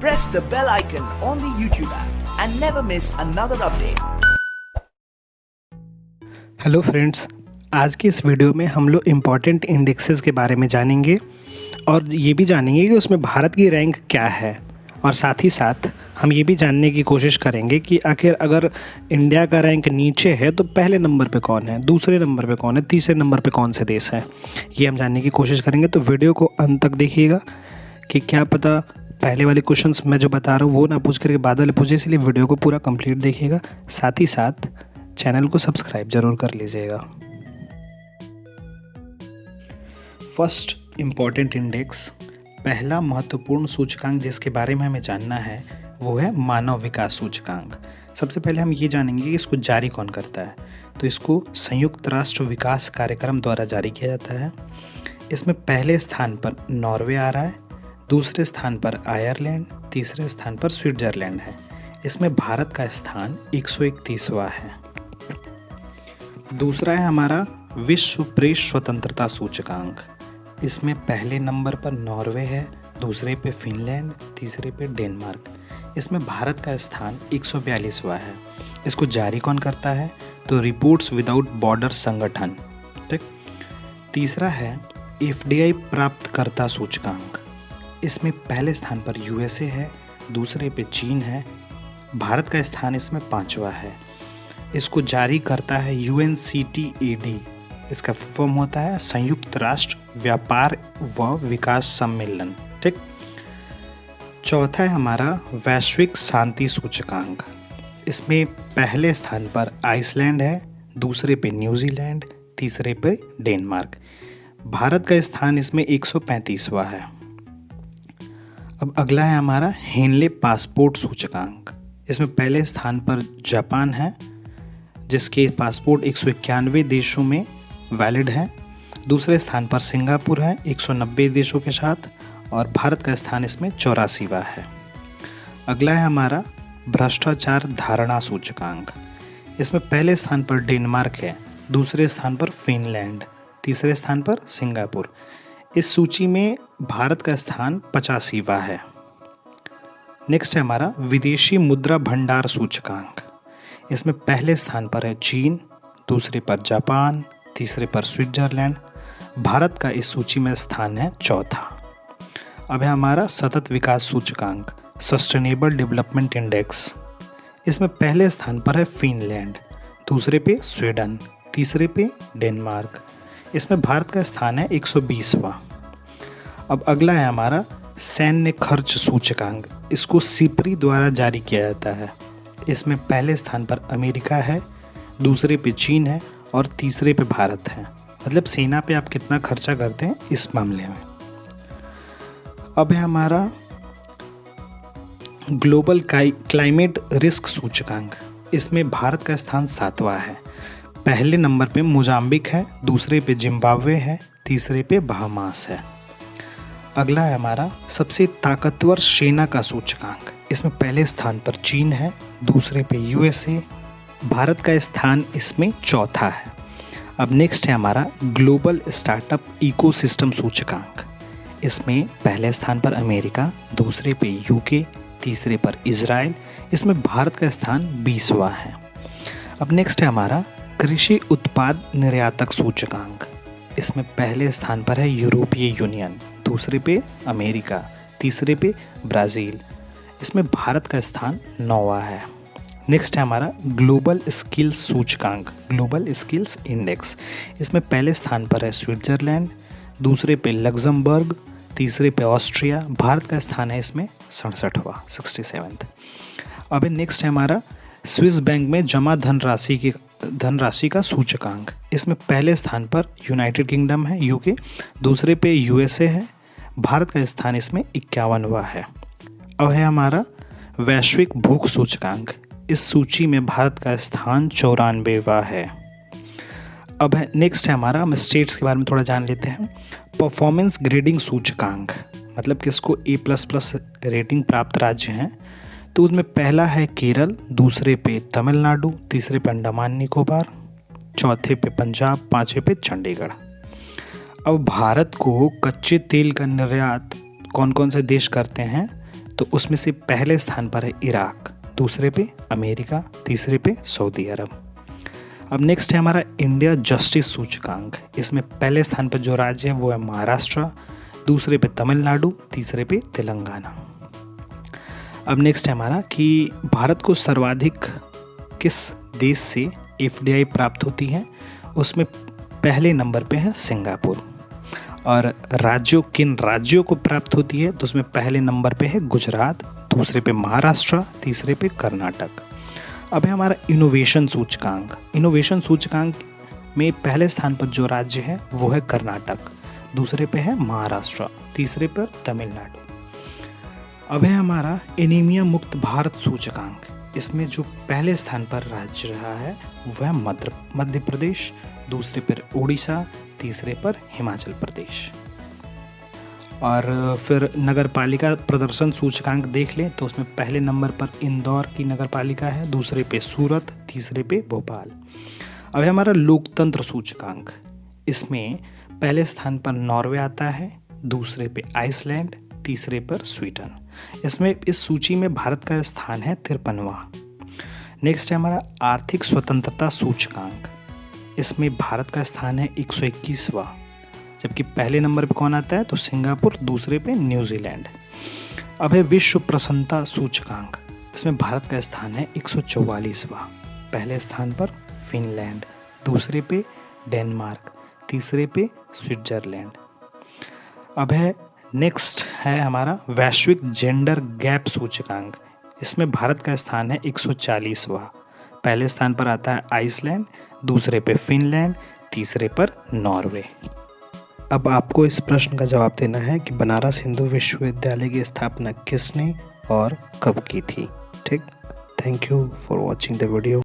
press the bell icon on the YouTube app and never miss another update. Hello friends, आज की इस video में हम लोग इम्पॉर्टेंट इंडेक्सेस के बारे में जानेंगे और ये भी जानेंगे कि उसमें भारत की रैंक क्या है। और साथ ही साथ हम ये भी जानने की कोशिश करेंगे कि आखिर अगर इंडिया का रैंक नीचे है तो पहले नंबर पे कौन है, दूसरे नंबर पे कौन है, तीसरे नंबर पे कौन से देश हैं, ये हम जानने की कोशिश करेंगे। तो वीडियो को अंत तक देखिएगा कि क्या पता पहले वाले क्वेश्चंस मैं जो बता रहा हूँ वो ना पूछ करके बाद वाले पूछे, इसलिए वीडियो को पूरा कंप्लीट देखिएगा। साथ ही साथ चैनल को सब्सक्राइब जरूर कर लीजिएगा। फर्स्ट इम्पॉर्टेंट इंडेक्स, पहला महत्वपूर्ण सूचकांक जिसके बारे में हमें जानना है वो है मानव विकास सूचकांक। सबसे पहले हम ये जानेंगे कि इसको जारी कौन करता है। तो इसको संयुक्त राष्ट्र विकास कार्यक्रम द्वारा जारी किया जाता है। इसमें पहले स्थान पर नॉर्वे आ रहा है, दूसरे स्थान पर आयरलैंड, तीसरे स्थान पर स्विट्जरलैंड है। इसमें भारत का स्थान 131वां है। दूसरा है हमारा विश्व प्रेस स्वतंत्रता सूचकांक। इसमें पहले नंबर पर नॉर्वे है, दूसरे पे फिनलैंड, तीसरे पे डेनमार्क। इसमें भारत का स्थान 142वां है। इसको जारी कौन करता है? तो रिपोर्ट्स विदाउट बॉर्डर संगठन। ठीक। तीसरा है एफडीआई प्राप्तकर्ता सूचकांक। इसमें पहले स्थान पर यूएसए है, दूसरे पे चीन है, भारत का स्थान इसमें 5वां है। इसको जारी करता है UNCTAD। इसका फॉर्म होता है संयुक्त राष्ट्र व्यापार व विकास सम्मेलन। ठीक। चौथा है हमारा वैश्विक शांति सूचकांक। इसमें पहले स्थान पर आइसलैंड है, दूसरे पे न्यूजीलैंड, तीसरे पे डेनमार्क। भारत का स्थान इसमें 135वां है। अब अगला है हमारा हेनले पासपोर्ट सूचकांक। इसमें पहले स्थान पर जापान है, जिसके पासपोर्ट 191 देशों में वैलिड है। दूसरे स्थान पर सिंगापुर है 190 देशों के साथ, और भारत का स्थान इसमें 84वां है। अगला है हमारा भ्रष्टाचार धारणा सूचकांक। इसमें पहले स्थान पर डेनमार्क है, दूसरे स्थान पर फिनलैंड, तीसरे स्थान पर सिंगापुर। इस सूची में भारत का स्थान 85वां है। नेक्स्ट है हमारा विदेशी मुद्रा भंडार सूचकांक। इसमें पहले स्थान पर है चीन, दूसरे पर जापान, तीसरे पर स्विट्जरलैंड। भारत का इस सूची में स्थान है 4था। अब है हमारा सतत विकास सूचकांक, सस्टेनेबल डेवलपमेंट इंडेक्स। इसमें पहले स्थान पर है फिनलैंड, दूसरे पे स्वीडन, तीसरे पे डेनमार्क। इसमें भारत का स्थान है 120वां। अब अगला है हमारा सैन्य खर्च सूचकांक। इसको सिप्री द्वारा जारी किया जाता है। इसमें पहले स्थान पर अमेरिका है, दूसरे पे चीन है और तीसरे पे भारत है। मतलब सेना पे आप कितना खर्चा करते हैं इस मामले में। अब है हमारा ग्लोबल क्लाइमेट रिस्क सूचकांक। इसमें भारत का स्थान 7वां है। पहले नंबर पे मोजाम्बिक है, दूसरे पे जिम्बाब्वे है, तीसरे पे बहामास है। अगला है हमारा सबसे ताकतवर सेना का सूचकांक। इसमें पहले स्थान पर चीन है, दूसरे पे यूएसए, भारत का स्थान इसमें 4था है। अब नेक्स्ट है हमारा ग्लोबल स्टार्टअप इकोसिस्टम सूचकांक। इसमें पहले स्थान पर अमेरिका, दूसरे पे यूके, तीसरे पर इजराइल। इसमें भारत का स्थान 20वां है। अब नेक्स्ट है हमारा कृषि उत्पाद निर्यातक सूचकांक। इसमें पहले स्थान पर है यूरोपीय यूनियन, दूसरे पे अमेरिका, तीसरे पे ब्राज़ील। इसमें भारत का स्थान 9वां है। नेक्स्ट है हमारा ग्लोबल स्किल्स सूचकांक, ग्लोबल स्किल्स इंडेक्स। इसमें पहले स्थान पर है स्विट्जरलैंड, दूसरे पे लग्जमबर्ग, तीसरे पे ऑस्ट्रिया। भारत का स्थान है इसमें 67वां, 67th। अब नेक्स्ट है हमारा स्विस बैंक में जमा धनराशि का सूचकांक। इसमें पहले स्थान पर यूनाइटेड किंगडम है, यूके, दूसरे पे यूएसए है। भारत का स्थान इसमें 51वां है। अब है हमारा वैश्विक भूख सूचकांक। इस सूची में भारत का स्थान 94वां है। अब है नेक्स्ट है हमारा, हम स्टेट्स के बारे में थोड़ा जान लेते हैं। परफॉर्मेंस ग्रेडिंग सूचकांक, मतलब किसको A++ रेटिंग प्राप्त राज्य हैं। तो उसमें पहला है केरल, दूसरे पे तमिलनाडु, तीसरे पे अंडमान निकोबार, चौथे पे पंजाब, पांचवे पे चंडीगढ़। अब भारत को कच्चे तेल का निर्यात कौन कौन से देश करते हैं? तो उसमें से पहले स्थान पर है इराक, दूसरे पे अमेरिका, तीसरे पे सऊदी अरब। अब नेक्स्ट है हमारा इंडिया जस्टिस सूचकांक। इसमें पहले स्थान पर जो राज्य है वो है महाराष्ट्र, दूसरे पे तमिलनाडु, तीसरे पे तेलंगाना। अब नेक्स्ट है हमारा कि भारत को सर्वाधिक किस देश से एफडीआई प्राप्त होती है। उसमें पहले नंबर पे है सिंगापुर। और किन राज्यों को प्राप्त होती है, तो उसमें पहले नंबर पे है गुजरात, दूसरे पे महाराष्ट्र, तीसरे पे कर्नाटक। अब है हमारा इनोवेशन सूचकांक। इनोवेशन सूचकांक में पहले स्थान पर जो राज्य है वो है कर्नाटक, दूसरे पे है महाराष्ट्र, तीसरे पर तमिलनाडु। अब है हमारा एनीमिया मुक्त भारत सूचकांक। इसमें जो पहले स्थान पर राज्य रहा है वह है मध्य प्रदेश, दूसरे पर उड़ीसा, तीसरे पर हिमाचल प्रदेश। और फिर नगर पालिका प्रदर्शन सूचकांक देख लें तो उसमें पहले नंबर पर इंदौर की नगर पालिका है, दूसरे पे सूरत, तीसरे पे भोपाल। अब है हमारा लोकतंत्र सूचकांक। इसमें पहले स्थान पर नॉर्वे आता है, दूसरे पे आइसलैंड, तीसरे पर स्वीडन। इसमें इस सूची में भारत का स्थान है 53वां। नेक्स्ट है हमारा आर्थिक स्वतंत्रता सूचकांक। इसमें भारत का स्थान है 121वां, जबकि पहले नंबर पे कौन आता है तो सिंगापुर, दूसरे पे न्यूजीलैंड। अब है विश्व प्रसन्नता सूचकांक। इसमें भारत का स्थान है 144वां, पहले स्थान पर फिनलैंड, दूसरे पे डेनमार्क, तीसरे पे स्विट्जरलैंड। अब है नेक्स्ट है हमारा वैश्विक जेंडर गैप सूचकांक। इसमें भारत का स्थान है 140वां, पहले स्थान पर आता है आइसलैंड, दूसरे पे फिनलैंड, तीसरे पर नॉर्वे। अब आपको इस प्रश्न का जवाब देना है कि बनारस हिंदू विश्वविद्यालय की स्थापना किसने और कब की थी। ठीक, thank you for watching the video.